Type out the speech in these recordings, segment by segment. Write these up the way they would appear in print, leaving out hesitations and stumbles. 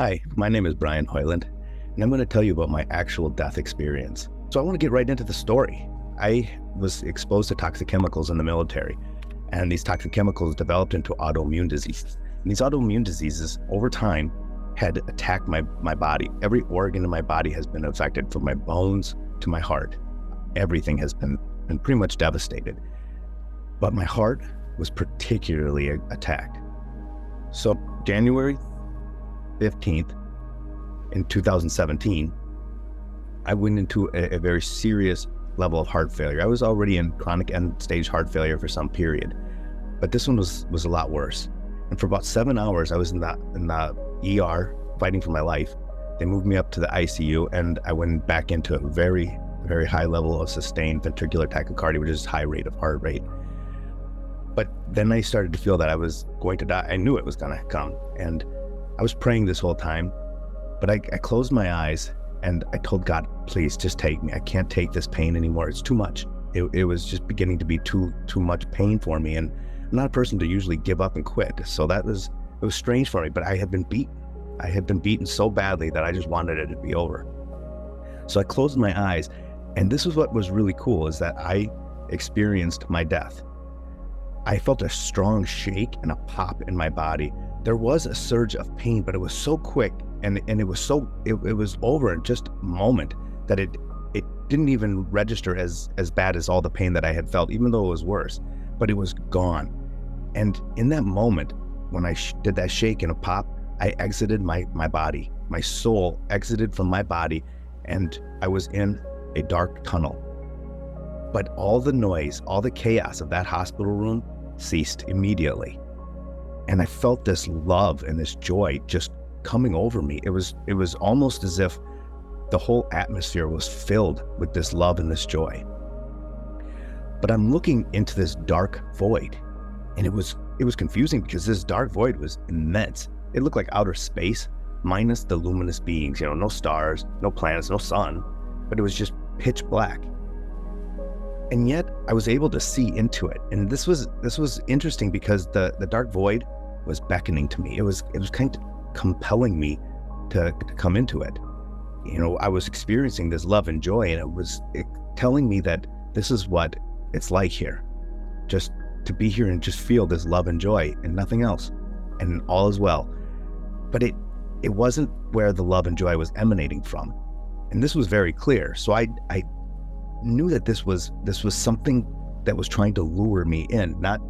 Hi, my name is Brian Hoyland, and I'm going to tell you about my actual death experience. So I want to get right into the story. I was exposed to toxic chemicals in the military, and these toxic chemicals developed into autoimmune diseases. And these autoimmune diseases, over time, had attacked my body. Every organ in my body has been affected, from my bones to my heart. Everything has been pretty much devastated. But my heart was particularly attacked. So January 15th in 2017, I went into a very serious level of heart failure. I was already in chronic end-stage heart failure for some period, but this one was a lot worse. And for about 7 hours, I was in the ER fighting for my life. They moved me up to the ICU, and I went back into a very, very high level of sustained ventricular tachycardia, which is high rate of heart rate. But then I started to feel that I was going to die. I knew it was going to come, and I was praying this whole time, but I closed my eyes and I told God, please just take me. I can't take this pain anymore. It's too much. It was just beginning to be too much pain for me. And I'm not a person to usually give up and quit. So it was strange for me, but I had been beaten. I had been beaten so badly that I just wanted it to be over. So I closed my eyes, and this is what was really cool, is that I experienced my death. I felt a strong shake and a pop in my body. There was a surge of pain, but it was so quick, and it was over in just a moment that it didn't even register as bad as all the pain that I had felt, even though it was worse, but it was gone. And in that moment, when I did that shake and a pop, I exited my body. My soul exited from my body, and I was in a dark tunnel. But all the noise, all the chaos of that hospital room ceased immediately. And I felt this love and this joy just coming over me. It was almost as if the whole atmosphere was filled with this love and this joy. But I'm looking into this dark void, and it was confusing because this dark void was immense. It looked like outer space minus the luminous beings, no stars, no planets, no sun, but it was just pitch black. And yet I was able to see into it. And this was interesting because the dark void was beckoning to me. It was kind of compelling me to come into it. I was experiencing this love and joy, and it was telling me that this is what it's like here. Just to be here and just feel this love and joy and nothing else. And all is well. But it wasn't where the love and joy was emanating from. And this was very clear. So I knew that this was something that was trying to lure me in, not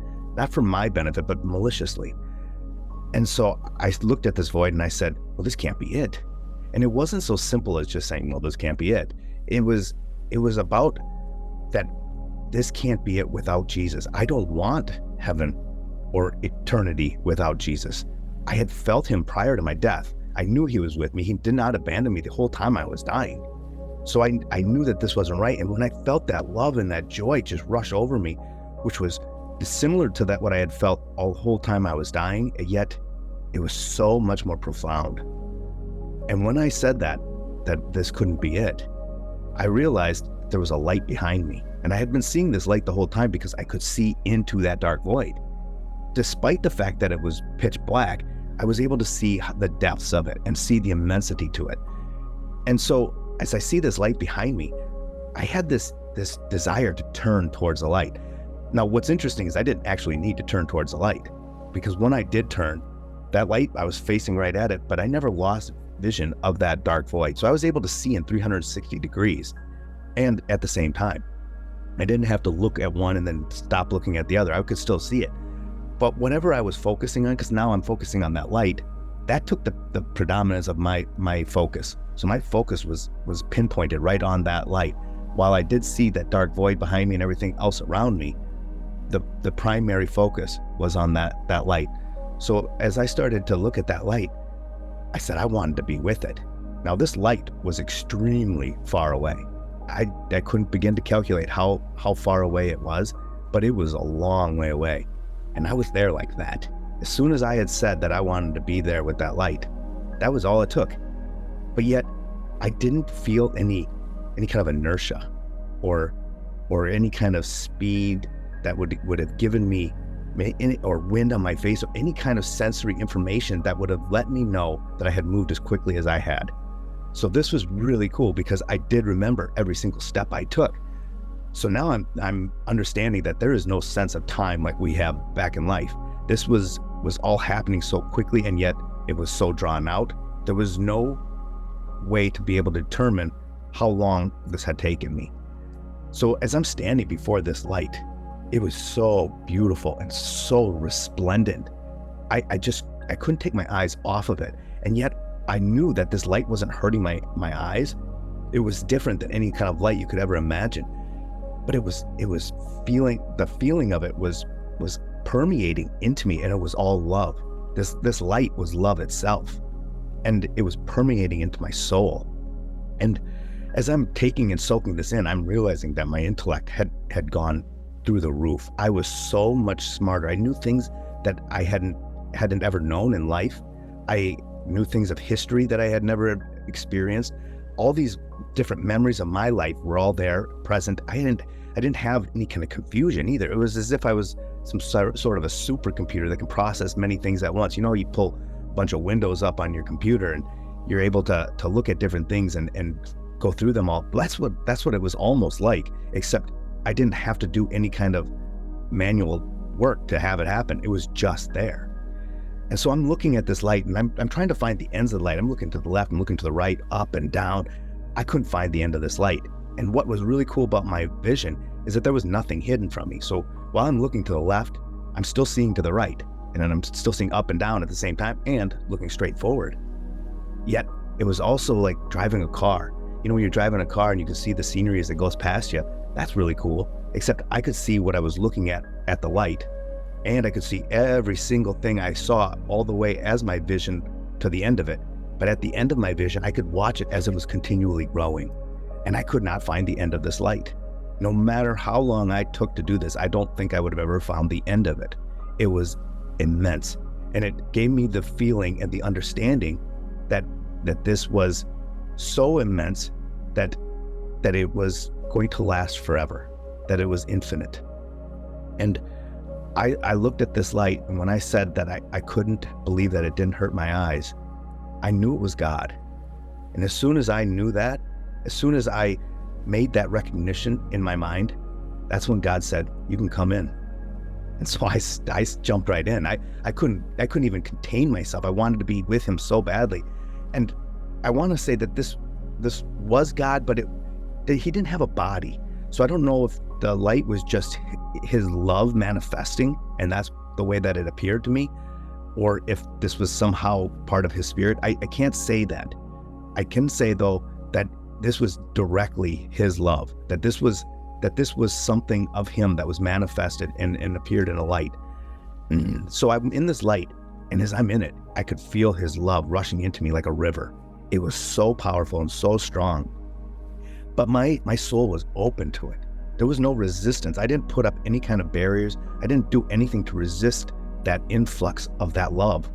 for my benefit, but maliciously. And so I looked at this void and I said, well, this can't be it. And it wasn't so simple as just saying, well, this can't be it. It was about that this can't be it without Jesus. I don't want heaven or eternity without Jesus. I had felt him prior to my death. I knew he was with me. He did not abandon me the whole time I was dying. So I knew that this wasn't right. And when I felt that love and that joy just rush over me, which was similar to that what I had felt all the whole time I was dying, yet it was so much more profound. And when I said that this couldn't be it, I realized there was a light behind me. And I had been seeing this light the whole time because I could see into that dark void. Despite the fact that it was pitch black, I was able to see the depths of it and see the immensity to it. And so as I see this light behind me, I had this desire to turn towards the light. Now, what's interesting is I didn't actually need to turn towards the light, because when I did turn, that light, I was facing right at it, but I never lost vision of that dark void. So I was able to see in 360 degrees and at the same time. I didn't have to look at one and then stop looking at the other. I could still see it. But whatever I was focusing on, because now I'm focusing on that light, that took the predominance of my focus. So my focus was pinpointed right on that light. While I did see that dark void behind me and everything else around me, the primary focus was on that light. So as I started to look at that light, I said I wanted to be with it. Now this light was extremely far away. I couldn't begin to calculate how far away it was, but it was a long way away. And I was there like that. As soon as I had said that I wanted to be there with that light, that was all it took. But yet I didn't feel any kind of inertia or any kind of speed that would have given me or wind on my face, or any kind of sensory information that would have let me know that I had moved as quickly as I had. So this was really cool because I did remember every single step I took. So now I'm understanding that there is no sense of time like we have back in life. This was all happening so quickly, and yet it was so drawn out. There was no way to be able to determine how long this had taken me. So as I'm standing before this light, it was so beautiful and so resplendent. I couldn't take my eyes off of it. And yet I knew that this light wasn't hurting my eyes. It was different than any kind of light you could ever imagine. But the feeling of it was permeating into me, and it was all love. This light was love itself, and it was permeating into my soul. And as I'm taking and soaking this in, I'm realizing that my intellect had gone through the roof. I was so much smarter. I knew things that I hadn't ever known in life. I knew things of history that I had never experienced. All these different memories of my life were all there, present. I didn't have any kind of confusion either. It was as if I was some sort of a supercomputer that can process many things at once. You know, you pull a bunch of windows up on your computer and you're able to look at different things and go through them all. That's what it was almost like, except I didn't have to do any kind of manual work to have it happen. It was just there. And so I'm looking at this light, and I'm trying to find the ends of the light. I'm looking to the left, I'm looking to the right, up and down. I couldn't find the end of this light. And what was really cool about my vision is that there was nothing hidden from me. So while I'm looking to the left, I'm still seeing to the right, and then I'm still seeing up and down at the same time, and looking straight forward. Yet it was also like driving a car. You know, when you're driving a car and you can see the scenery as it goes past you, that's really cool. Except I could see what I was looking at the light, and I could see every single thing I saw all the way as my vision to the end of it. But at the end of my vision, I could watch it as it was continually growing, and I could not find the end of this light. No matter how long I took to do this, I don't think I would have ever found the end of it. It was immense, and it gave me the feeling and the understanding that this was so immense that it was going to last forever, that it was infinite. And I looked at this light, and when I said that I couldn't believe that it didn't hurt my eyes, I knew it was God. And as soon as I knew that, as soon as I made that recognition in my mind, that's when God said, "You can come in." And so I jumped right in. I couldn't even contain myself. I wanted to be with him so badly. And I want to say that this was God, but he didn't have a body. So I don't know if the light was just his love manifesting, and that's the way that it appeared to me, or if this was somehow part of his spirit. I can't say that. I can say though that this was directly his love, that this was something of him that was manifested and appeared in a light. So I'm in this light, and as I'm in it, I could feel his love rushing into me like a river. It was so powerful and so strong. But my soul was open to it. There was no resistance. I didn't put up any kind of barriers. I didn't do anything to resist that influx of that love.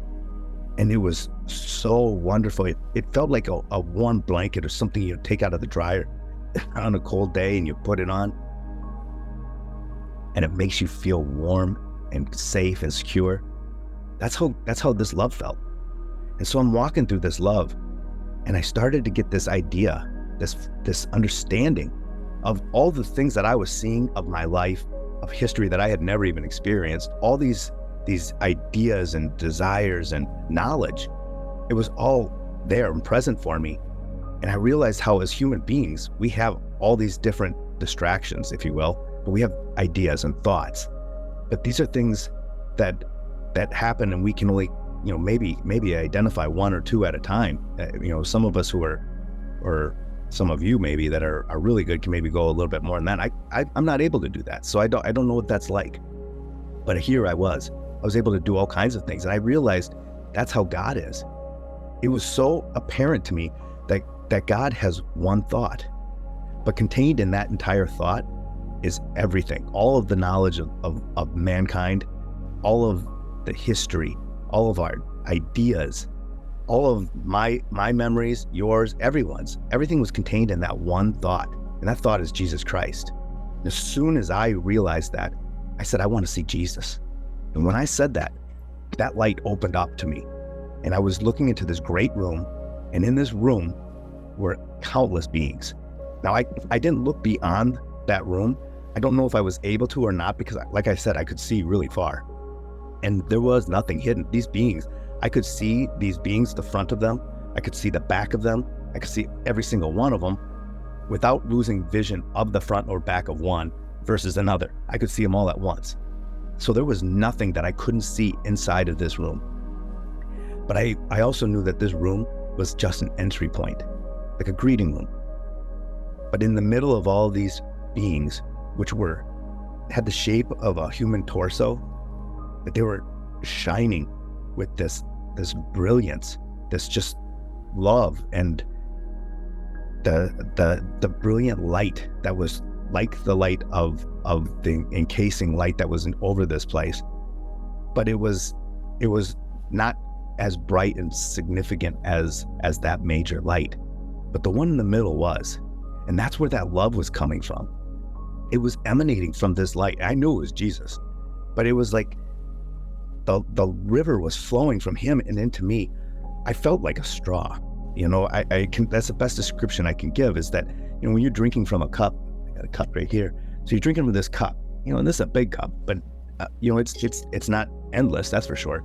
And it was so wonderful. It felt like a warm blanket or something you take out of the dryer on a cold day, and you put it on, and it makes you feel warm and safe and secure. That's how this love felt. And so I'm walking through this love, and I started to get this idea, this understanding of all the things that I was seeing of my life, of history that I had never even experienced, all these ideas and desires and knowledge. It was all there and present for me. And I realized how, as human beings, we have all these different distractions, if you will, but we have ideas and thoughts. But these are things that happen, and we can only, maybe identify one or two at a time. Some of us or some of you maybe that are really good can maybe go a little bit more than that. I'm not able to do that, so I don't know what that's like. But here I was able to do all kinds of things, and I realized that's how God is. It was so apparent to me that God has one thought, but contained in that entire thought is everything, all of the knowledge of mankind, all of the history, all of our ideas, all of my memories, yours, everyone's. Everything was contained in that one thought, and that thought is Jesus Christ. And as soon as I realized that, I said, I want to see Jesus. And when I said that, that light opened up to me. And I was looking into this great room, and in this room were countless beings. Now, I didn't look beyond that room. I don't know if I was able to or not, because like I said, I could see really far. And there was nothing hidden. These beings, I could see these beings, the front of them. I could see the back of them. I could see every single one of them without losing vision of the front or back of one versus another. I could see them all at once. So there was nothing that I couldn't see inside of this room. But I also knew that this room was just an entry point, like a greeting room. But in the middle of all these beings, which had the shape of a human torso, that they were shining with this brilliance, this just love, and the brilliant light that was like the light of the encasing light that was over this place. But it was not as bright and significant as that major light. But the one in the middle was. And that's where that love was coming from. It was emanating from this light. I knew it was Jesus, but it was like the river was flowing from him and into me. I felt like a straw. That's the best description I can give, is that, when you're drinking from a cup, I got a cup right here. So you're drinking from this cup, and this is a big cup, but it's not endless, that's for sure.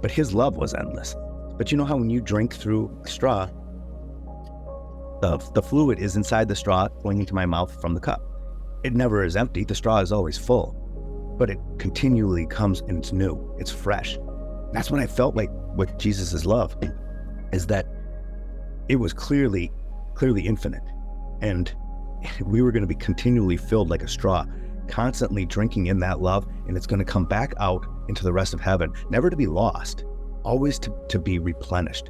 But his love was endless. But you know how when you drink through a straw, the fluid is inside the straw going into my mouth from the cup. It never is empty. The straw is always full, but it continually comes and it's new. It's fresh. That's what I felt like with Jesus's love, is that it was clearly infinite, and we were going to be continually filled like a straw, constantly drinking in that love, and it's going to come back out into the rest of heaven, never to be lost, always to be replenished.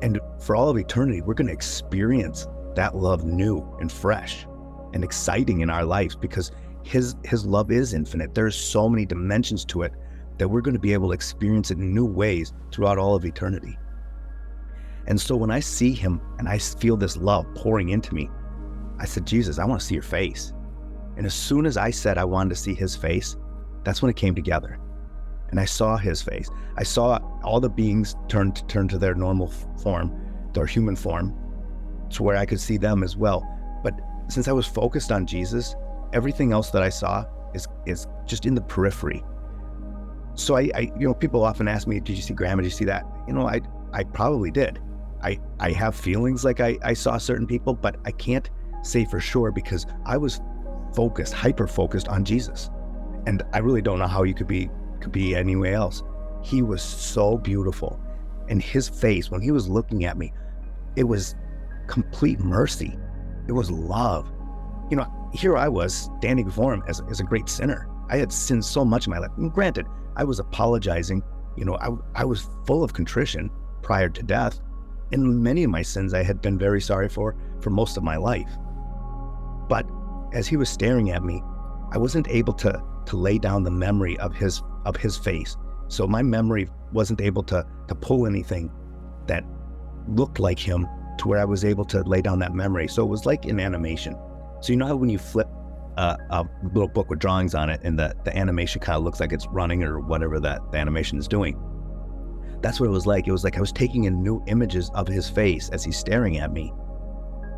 And for all of eternity, we're going to experience that love new and fresh and exciting in our lives, because his love is infinite. There's so many dimensions to it that we're going to be able to experience it in new ways throughout all of eternity. And so when I see him and I feel this love pouring into me, I said, Jesus, I want to see your face. And as soon as I said I wanted to see his face, that's when it came together. And I saw his face. I saw all the beings turn to their normal form, their human form, to where I could see them as well. But since I was focused on Jesus, everything else that I saw is just in the periphery. So I people often ask me, did you see Graham? Did you see that? I probably did. I have feelings like I saw certain people, but I can't say for sure, because I was focused, hyper-focused on Jesus. And I really don't know how you could be anywhere else. He was so beautiful. And his face, when he was looking at me, it was complete mercy. It was love. Here I was standing before him as a great sinner. I had sinned so much in my life. And granted, I was apologizing. I was full of contrition prior to death. And many of my sins I had been very sorry for most of my life. But as he was staring at me, I wasn't able to lay down the memory of his face. So my memory wasn't able to pull anything that looked like him to where I was able to lay down that memory. So it was like an animation. So how when you flip a little book with drawings on it and the animation kind of looks like it's running or whatever the animation is doing. That's what it was like. It was like I was taking in new images of his face as he's staring at me,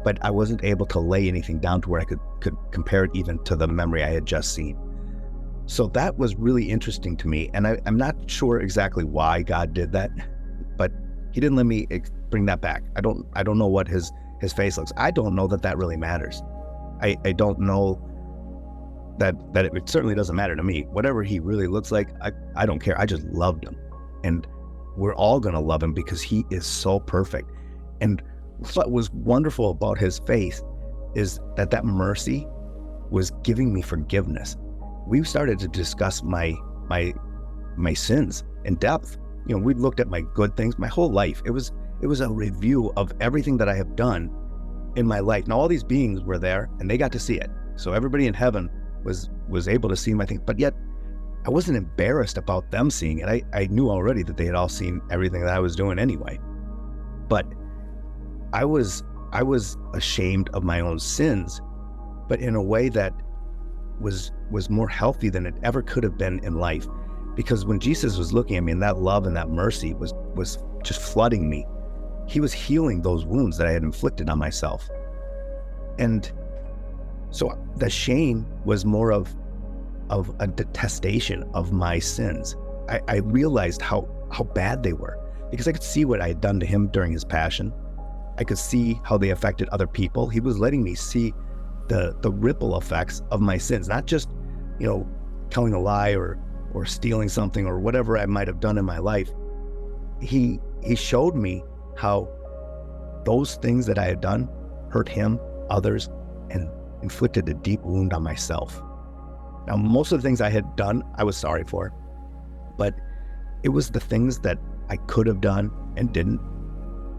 but I wasn't able to lay anything down to where I could compare it even to the memory I had just seen. So that was really interesting to me, and I'm not sure exactly why God did that, but he didn't let me bring that back. I don't know what his face looks. I don't know that really matters. I don't know that it certainly doesn't matter to me. Whatever he really looks like, I don't care. I just loved him, and we're all going to love him because he is so perfect. And what was wonderful about his face is that mercy was giving me forgiveness. We started to discuss my sins in depth. We looked at my good things, my whole life. It was a review of everything that I have done in my life. Now all these beings were there and they got to see it. So everybody in heaven was able to see my thing, but yet I wasn't embarrassed about them seeing it. I knew already that they had all seen everything that I was doing anyway. But I was ashamed of my own sins, but in a way that was more healthy than it ever could have been in life, Because when Jesus was looking at me, and that love and that mercy was just flooding me, he was healing those wounds that I had inflicted on myself. And so the shame was more of a detestation of my sins. I realized how bad they were, because I could see what I had done to him during his passion. I could see how they affected other people. He was letting me see the ripple effects of my sins, not just, telling a lie or stealing something or whatever I might have done in my life. He showed me how those things that I had done hurt him, others, and inflicted a deep wound on myself. Now, most of the things I had done, I was sorry for, but it was the things that I could have done and didn't,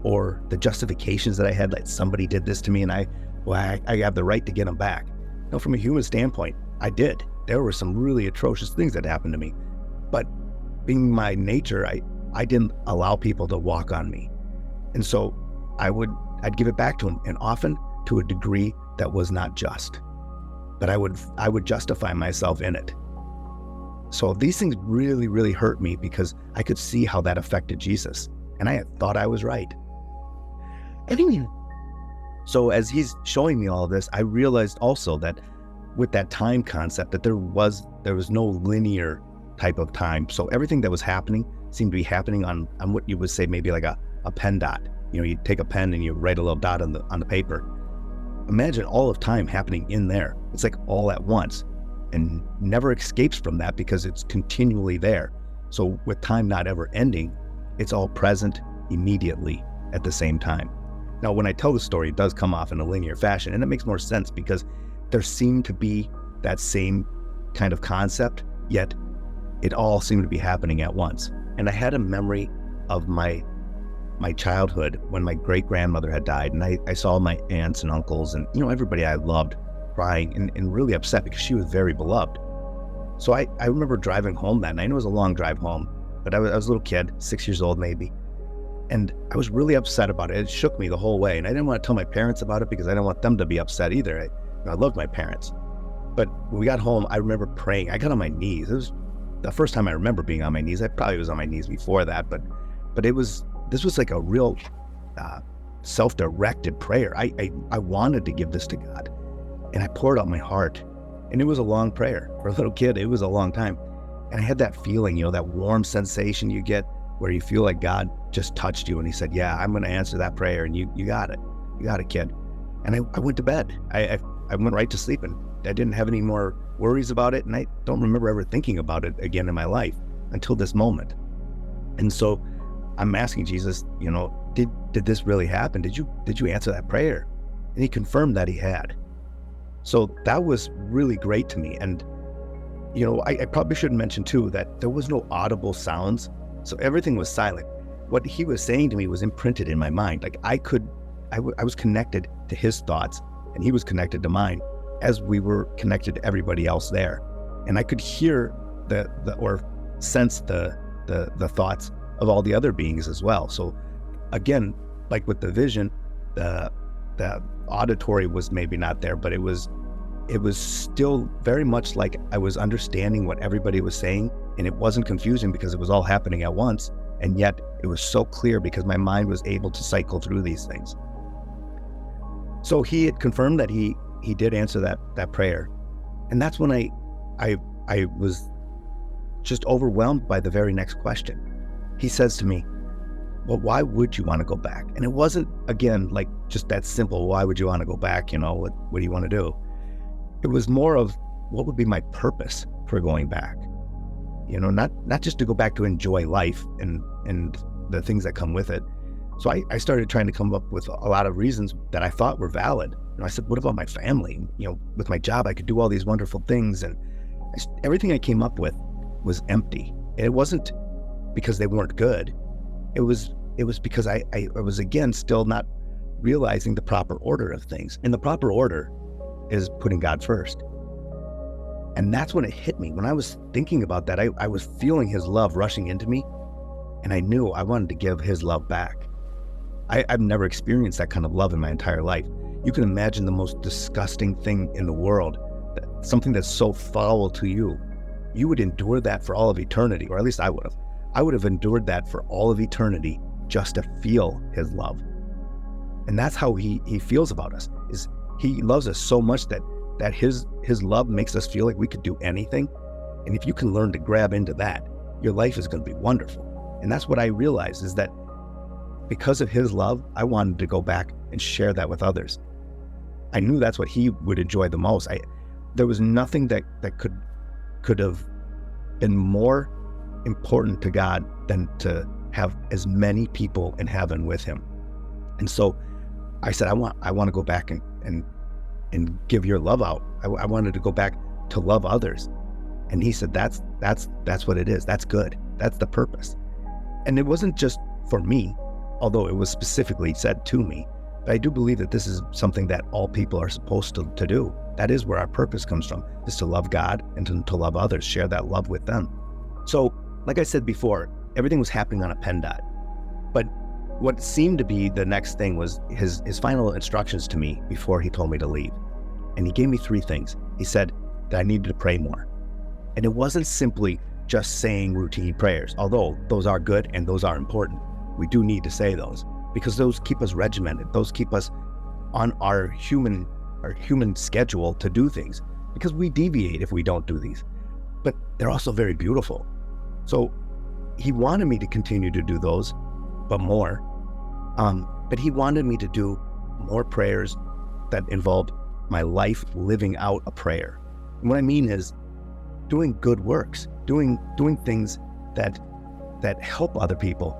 or the justifications that I had, like somebody did this to me and I have the right to get them back. Now, from a human standpoint, I did. There were some really atrocious things that happened to me, but being my nature, I didn't allow people to walk on me. And so I'd give it back to them, and often to a degree that was not just, but I would justify myself in it. So these things really, really hurt me because I could see how that affected Jesus, and I had thought I was right. So as he's showing me all of this, I realized also that with that time concept, that there was no linear type of time. So everything that was happening seemed to be happening on what you would say maybe like a pen dot. You take a pen and you write a little dot on the paper. Imagine all of time happening in there. It's like all at once, and never escapes from that because it's continually there. So with time not ever ending, it's all present immediately at the same time. Now, when I tell the story, it does come off in a linear fashion, and it makes more sense because there seemed to be that same kind of concept, yet it all seemed to be happening at once. And I had a memory of my childhood when my great-grandmother had died, and I saw my aunts and uncles and everybody I loved crying and really upset because she was very beloved. So I remember driving home that night. It was a long drive home, but I was a little kid, 6 years old maybe, and I was really upset about it. It shook me the whole way, and I didn't want to tell my parents about it because I didn't want them to be upset either. I loved my parents. But when we got home, I remember praying. I got on my knees. It was the first time I remember being on my knees. I probably was on my knees before that, but this was like a real self-directed prayer. I wanted to give this to God, and I poured out my heart. And it was a long prayer. For a little kid, it was a long time. And I had that feeling, that warm sensation you get where you feel like God just touched you and he said, yeah, I'm going to answer that prayer, and you got it. You got it, kid. And I went to bed. I went right to sleep, and I didn't have any more worries about it. And I don't remember ever thinking about it again in my life until this moment. And so I'm asking Jesus, did this really happen? Did you answer that prayer? And he confirmed that he had. So that was really great to me. And, I probably should mention too that there was no audible sounds. So everything was silent. What he was saying to me was imprinted in my mind. Like I was connected to his thoughts, and he was connected to mine as we were connected to everybody else there. And I could hear or sense the thoughts of all the other beings as well. So again, like with the vision, the auditory was maybe not there, but it was still very much like I was understanding what everybody was saying, and it wasn't confusing because it was all happening at once, and yet it was so clear because my mind was able to cycle through these things. So he had confirmed that he did answer that prayer, and that's when I was just overwhelmed by the very next question. He says to me, well, why would you want to go back? And it wasn't, again, like just that simple, why would you want to go back? What do you want to do? It was more of what would be my purpose for going back? Not just to go back to enjoy life and the things that come with it. So I started trying to come up with a lot of reasons that I thought were valid. I said, what about my family? With my job, I could do all these wonderful things. And everything I came up with was empty. It wasn't because they weren't good. It was because I was, again, still not realizing the proper order of things. And the proper order is putting God first. And that's when it hit me. When I was thinking about that, I was feeling his love rushing into me, and I knew I wanted to give his love back. I've never experienced that kind of love in my entire life. You can imagine the most disgusting thing in the world, something that's so foul to you, you would endure that for all of eternity, or at least I would have. I would have endured that for all of eternity just to feel his love. And that's how he feels about us, is he loves us so much that his love makes us feel like we could do anything. And if you can learn to grab into that, your life is going to be wonderful. And that's what I realized, is that because of his love, I wanted to go back and share that with others. I knew that's what he would enjoy the most. There was nothing that could have been more important to God than to have as many people in heaven with him. And so I said, I want to go back and give your love out. I wanted to go back to love others. And he said, that's what it is. That's good. That's the purpose. And it wasn't just for me, although it was specifically said to me, but I do believe that this is something that all people are supposed to do. That is where our purpose comes from, is to love God and to love others, share that love with them. So, like I said before, everything was happening on a PennDOT. But what seemed to be the next thing was his final instructions to me before he told me to leave. And he gave me 3 things. He said that I needed to pray more. And it wasn't simply just saying routine prayers, although those are good and those are important. We do need to say those because those keep us regimented. Those keep us on our human schedule to do things, because we deviate if we don't do these. But they're also very beautiful. So he wanted me to continue to do those, but more. But he wanted me to do more prayers that involved my life living out a prayer. And what I mean is doing good works, doing things that help other people.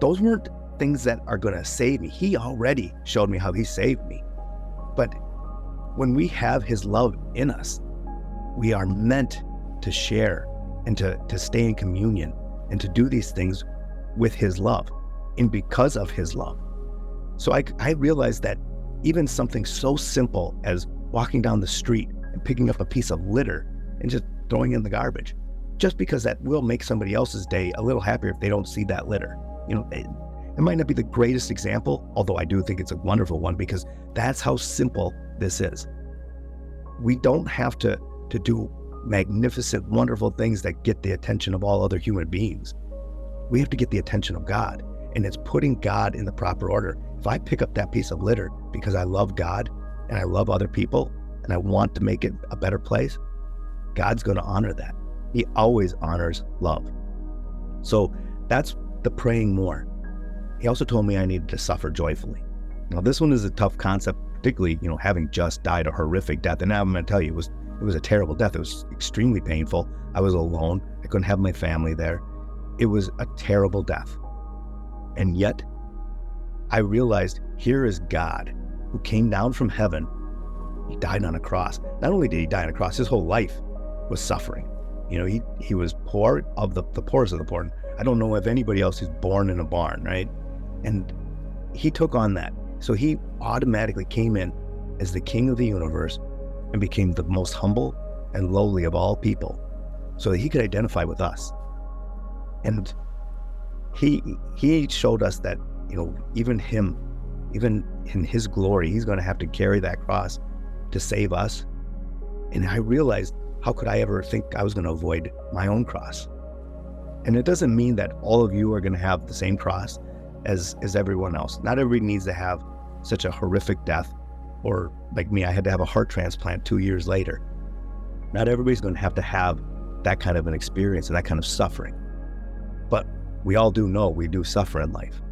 Those weren't things that are going to save me. He already showed me how he saved me. But when we have his love in us, we are meant to share and to stay in communion and to do these things with his love and because of his love. So I realized that even something so simple as walking down the street and picking up a piece of litter and just throwing it in the garbage, just because that will make somebody else's day a little happier if they don't see that litter. You know, it might not be the greatest example, although I do think it's a wonderful one, because that's how simple this is. We don't have to do magnificent, wonderful things that get the attention of all other human beings. We have to get the attention of God, and it's putting God in the proper order. If I pick up that piece of litter because I love God and I love other people and I want to make it a better place, God's going to honor that. He always honors love. So that's the praying more. He also told me I needed to suffer joyfully. Now, this one is a tough concept, particularly, having just died a horrific death. And now I'm going to tell you, it was a terrible death. It was extremely painful. I was alone. I couldn't have my family there. It was a terrible death. And yet, I realized here is God who came down from heaven. He died on a cross. Not only did he die on a cross, his whole life was suffering. He was poor, of the poorest of the poor. I don't know of anybody else who's born in a barn, right? And he took on that. So he automatically came in as the king of the universe and became the most humble and lowly of all people so that he could identify with us. And he showed us that, even in his glory, he's going to have to carry that cross to save us. And I realized, how could I ever think I was going to avoid my own cross? And it doesn't mean that all of you are going to have the same cross as everyone else. Not everybody needs to have such a horrific death, or like me, I had to have a heart transplant 2 years later. Not everybody's going to have that kind of an experience and that kind of suffering. But we all do know we do suffer in life.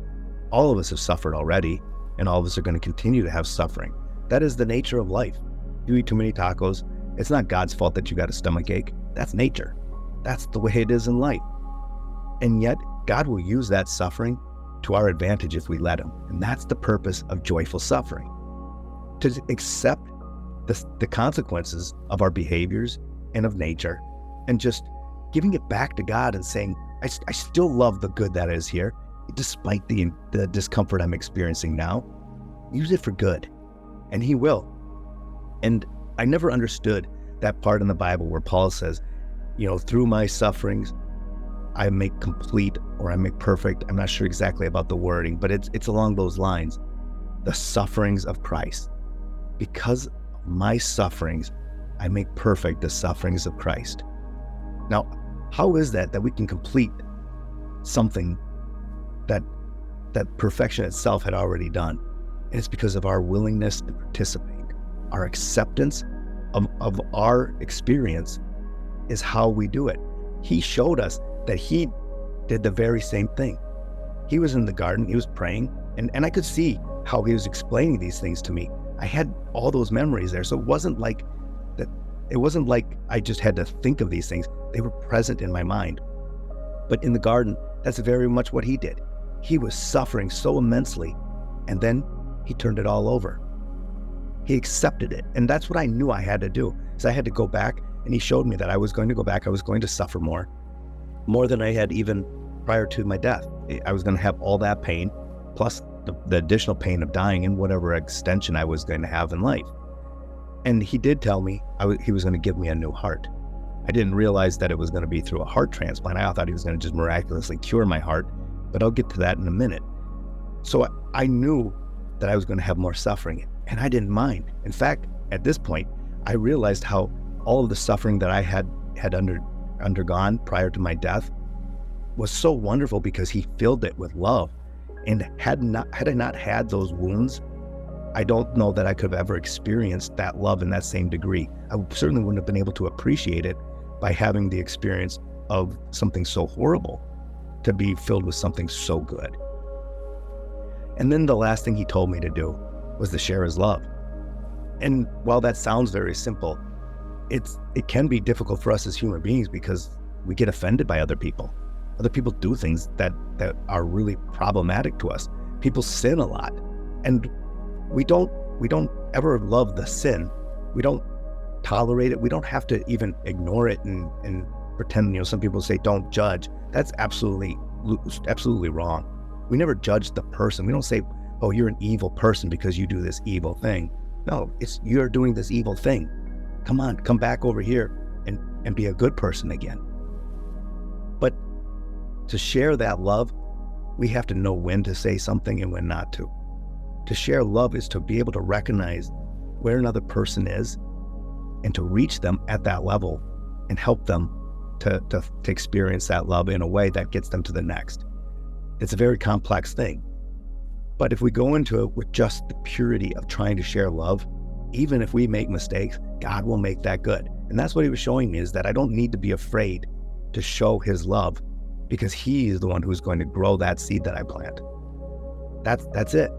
All of us have suffered already, and all of us are going to continue to have suffering. That is the nature of life. You eat too many tacos, it's not God's fault that you got a stomach ache. That's nature. That's the way it is in life. And yet, God will use that suffering to our advantage if we let him. And that's the purpose of joyful suffering. To accept the consequences of our behaviors and of nature, and just giving it back to God and saying, I still love the good that is here, despite the discomfort I'm experiencing now. Use it for good, and he will. And I never understood that part in the Bible where Paul says, through my sufferings, I make complete, or I make perfect. I'm not sure exactly about the wording, but it's along those lines. The sufferings of Christ. Because of my sufferings, I make perfect the sufferings of Christ. Now, how is that we can complete something that perfection itself had already done? And it's because of our willingness to participate. Our acceptance of our experience is how we do it. He showed us that he did the very same thing. He was in the garden, he was praying, and I could see how he was explaining these things to me. I had all those memories there. So it wasn't like I just had to think of these things. They were present in my mind. But in the garden, that's very much what he did. He was suffering so immensely, and then he turned it all over. He accepted it. And that's what I knew I had to do. So I had to go back, and he showed me that I was going to go back. I was going to suffer more than I had even prior to my death. I was going to have all that pain, plus the additional pain of dying in whatever extension I was going to have in life. And he did tell me he was going to give me a new heart. I didn't realize that it was going to be through a heart transplant. I thought he was going to just miraculously cure my heart, but I'll get to that in a minute. So I knew that I was going to have more suffering, and I didn't mind. In fact, at this point, I realized how all of the suffering that I had undergone prior to my death was so wonderful because he filled it with love. And had I not had those wounds, I don't know that I could have ever experienced that love in that same degree. I certainly wouldn't have been able to appreciate it by having the experience of something so horrible to be filled with something so good. And then the last thing he told me to do was to share his love. And while that sounds very simple, it can be difficult for us as human beings because we get offended by other people. Other people do things that are really problematic to us. People sin a lot, and we don't ever love the sin. We don't tolerate it. We don't have to even ignore it and pretend. Some people say don't judge. That's absolutely wrong. We never judge the person. We don't say, oh, you're an evil person because you do this evil thing. No, it's you're doing this evil thing. Come on, come back over here and be a good person again. But to share that love, we have to know when to say something and when not to. To share love is to be able to recognize where another person is and to reach them at that level and help them to experience that love in a way that gets them to the next. It's a very complex thing. But if we go into it with just the purity of trying to share love, even if we make mistakes, God will make that good. And that's what he was showing me, is that I don't need to be afraid to show his love because he is the one who's going to grow that seed that I plant. That's it.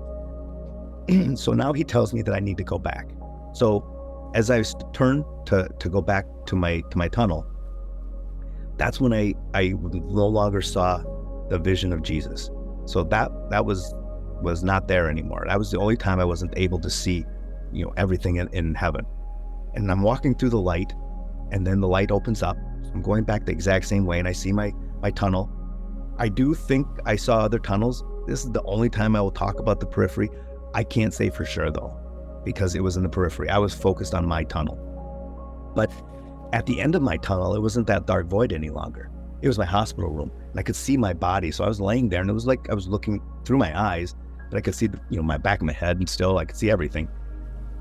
So now he tells me that I need to go back. So as I turn to go back to my tunnel, that's when I no longer saw the vision of Jesus. So that was not there anymore. That was the only time I wasn't able to see, everything in heaven. And I'm walking through the light, and then the light opens up. I'm going back the exact same way, and I see my tunnel. I do think I saw other tunnels. This is the only time I will talk about the periphery. I can't say for sure though, because it was in the periphery. I was focused on my tunnel. But at the end of my tunnel, it wasn't that dark void any longer. It was my hospital room, and I could see my body. So I was laying there, and it was like I was looking through my eyes, but I could see my back of my head, and still I could see everything.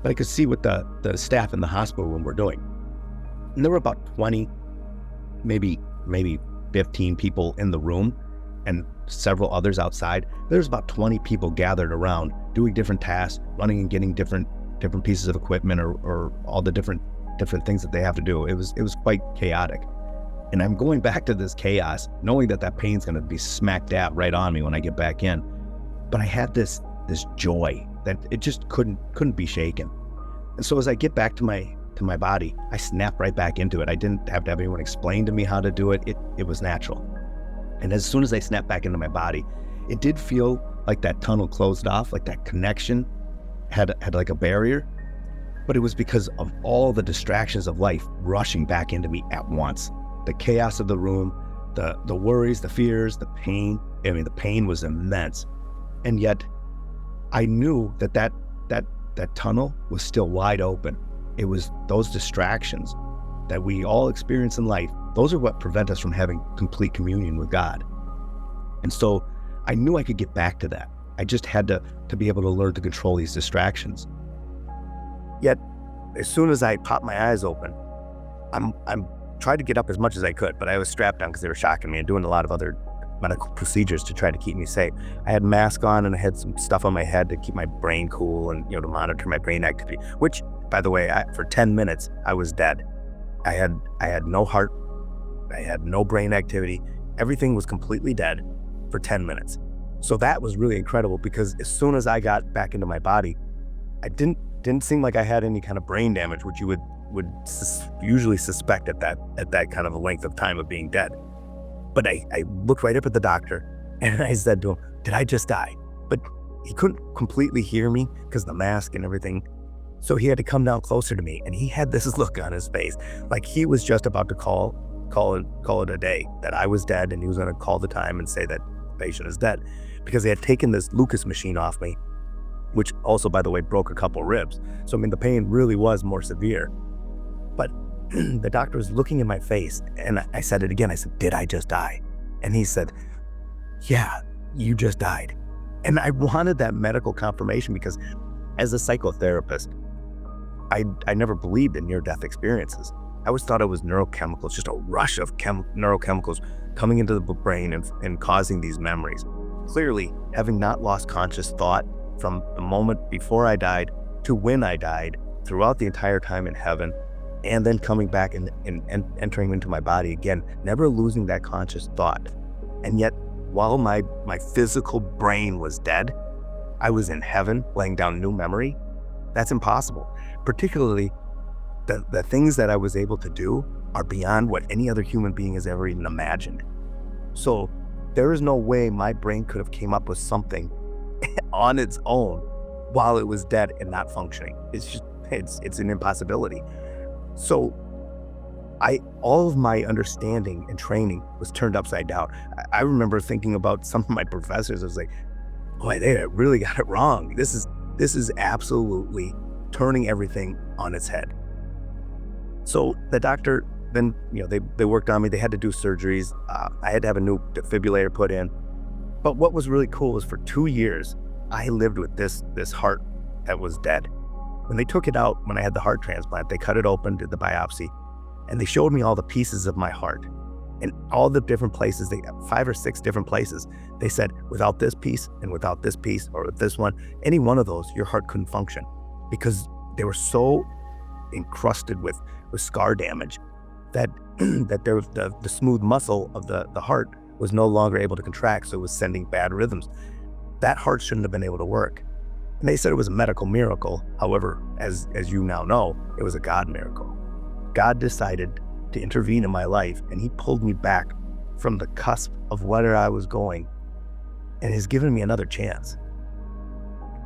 But I could see what the staff in the hospital room were doing. And there were about 20, maybe 15 people in the room, and several others outside. There's about 20 people gathered around doing different tasks, running and getting different pieces of equipment or all the different things that they have to do. It was quite chaotic. And I'm going back to this chaos, knowing that pain's going to be smack dab right on me when I get back in. But I had this joy that it just couldn't be shaken. And so as I get back to my body, I snap right back into it. I didn't have to have anyone explain to me how to do it. It was natural. And as soon as I snapped back into my body, it did feel like that tunnel closed off, like that connection had like a barrier. But it was because of all the distractions of life rushing back into me at once. The chaos of the room, the worries, the fears, the pain. I mean, the pain was immense. And yet I knew that tunnel was still wide open. It was those distractions that we all experience in life. Those are what prevent us from having complete communion with God. And so I knew I could get back to that. I just had to be able to learn to control these distractions. Yet, as soon as I pop my eyes open, I'm tried to get up as much as I could, but I was strapped down because they were shocking me and doing a lot of other medical procedures to try to keep me safe. I had a mask on and I had some stuff on my head to keep my brain cool and, to monitor my brain activity, which, by the way, for 10 minutes, I was dead. I had no heart. I had no brain activity. Everything was completely dead for 10 minutes. So that was really incredible because as soon as I got back into my body, I didn't seem like I had any kind of brain damage, which you would usually suspect at that kind of a length of time of being dead. But I looked right up at the doctor and I said to him, "Did I just die?" But he couldn't completely hear me because the mask and everything. So he had to come down closer to me, and he had this look on his face, like he was just about to call it a day, that I was dead, and he was going to call the time and say that the patient is dead, because they had taken this Lucas machine off me, which also, by the way, broke a couple ribs. So the pain really was more severe. But the doctor was looking in my face, and I said it again. I said, "Did I just die?" And he said, "Yeah, you just died." And I wanted that medical confirmation because as a psychotherapist, I never believed in near-death experiences. I always thought it was neurochemicals, just a rush of neurochemicals coming into the brain and causing these memories. Clearly, having not lost conscious thought from the moment before I died to when I died, throughout the entire time in heaven, and then coming back and entering into my body again, never losing that conscious thought. And yet, while my physical brain was dead, I was in heaven laying down new memory. That's impossible. Particularly, the things that I was able to do are beyond what any other human being has ever even imagined. So there is no way my brain could have came up with something on its own while it was dead and not functioning. It's an impossibility. So all of my understanding and training was turned upside down. I remember thinking about some of my professors. I was like, boy, they really got it wrong. This is absolutely turning everything on its head. So the doctor then, they worked on me. They had to do surgeries. I had to have a new defibrillator put in. But what was really cool was for 2 years, I lived with this heart that was dead. When they took it out, when I had the heart transplant, they cut it open, did the biopsy, and they showed me all the pieces of my heart and all the different places. They 5 or 6 different places. They said, without this piece and without this piece or with this one, any one of those, your heart couldn't function because they were so encrusted with scar damage that the smooth muscle of the heart was no longer able to contract, so it was sending bad rhythms. That heart shouldn't have been able to work. And they said it was a medical miracle. However, as you now know, it was a God miracle. God decided to intervene in my life, and he pulled me back from the cusp of where I was going and has given me another chance.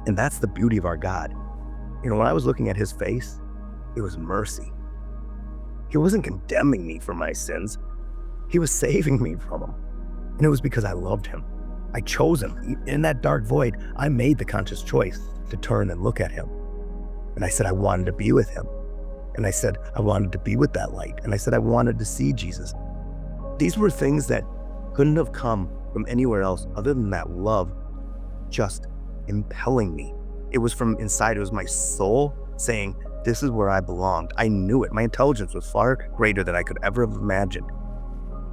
And that's the beauty of our God. When I was looking at his face, it was mercy. He wasn't condemning me for my sins. He was saving me from them. And it was because I loved him. I chose him. In that dark void, I made the conscious choice to turn and look at him. And I said I wanted to be with him. And I said I wanted to be with that light. And I said I wanted to see Jesus. These were things that couldn't have come from anywhere else other than that love just impelling me. It was from inside. It was my soul saying, this is where I belonged. I knew it. My intelligence was far greater than I could ever have imagined.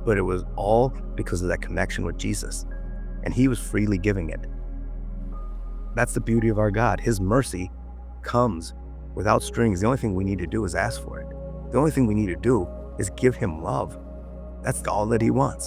But it was all because of that connection with Jesus. And he was freely giving it. That's the beauty of our God. His mercy comes without strings. The only thing we need to do is ask for it. The only thing we need to do is give him love. That's all that he wants.